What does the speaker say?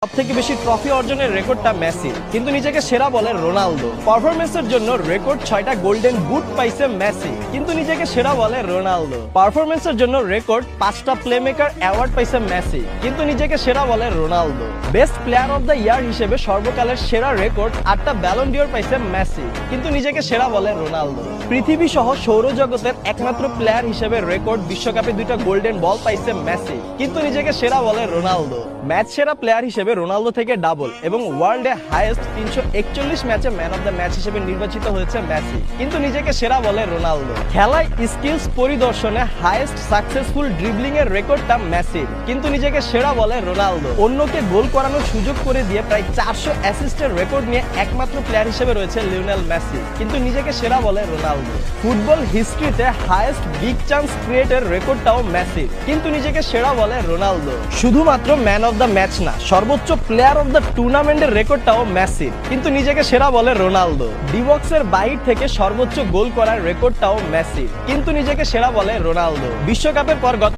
সবথেকে বেশি ট্রফি অর্জনের রেকর্ডটা মেসি, কিন্তু নিজেকে সেরা বলে রোনালদো। পারফরমেন্সের জন্য রেকর্ড 6টা গোল্ডেন বুট পাইছে মেসি, কিন্তু নিজেকে সেরা বলে রোনালদো। পারফরমেন্সের জন্য রেকর্ড 5টা প্লেমেকার অ্যাওয়ার্ড পাইছে মেসি, কিন্তু নিজেকে সেরা বলে Ronaldo. Best player of the year হিসেবে সর্বকালের সেরা রেকর্ড 8টা ব্যালন ডিওর পাইছে মেসি, কিন্তু নিজেকে সেরা বলে রোনালদো। পৃথিবী সহ সৌরজগতের একমাত্র প্লেয়ার হিসেবে রেকর্ড বিশ্বকাপে 2টা গোল্ডেন বল পাইছে মেসি, কিন্তু নিজেকে সেরা বলে রোনালদো। ম্যাচ সেরা প্লেয়ার হিসেবে রোনালদো থেকে ডাবল এবং ওয়ার্ল্ডে হাইয়েস্ট 341 ম্যাচে ম্যান অফ দ্য ম্যাচ হিসেবে নির্বাচিত হয়েছে মেসি, কিন্তু নিজেকে সেরা বলে রোনালদো। খেলায় স্কিলস পরিদর্শনে হাইয়েস্ট সাকসেসফুল ড্রিবলিং এর রেকর্ডটা মেসির, কিন্তু নিজেকে সেরা বলে রোনালদো। অন্যকে গোল করানোর সুযোগ করে দিয়ে প্রায় 400 অ্যাসিস্টের রেকর্ড নিয়ে একমাত্র প্লেয়ার হিসেবে রয়েছে লিওনেল মেসি, কিন্তু নিজেকে সেরা বলে রোনালদো। ফুটবল হিস্ট্রিতে হাইয়েস্ট বিগ চান্স ক্রিয়েটের রেকর্ডটাও মেসির, কিন্তু নিজেকে সেরা বলে রোনালদো। শুধুমাত্র ম্যান অফ দ্য ম্যাচ না, সর্বোচ্চ প্লেয়ার অফ দ্য টুর্নামেন্টের রেকর্ডটাও মেসির, কিন্তু নিজেকে সেরা বলে রোনালদো। ডিবক্সের বাইরে থেকে সর্বোচ্চ গোল করার রেকর্ডটাও মেসির, কিন্তু নিজেকে সেরা বলে রোনালদো। বিশ্বকাপের পর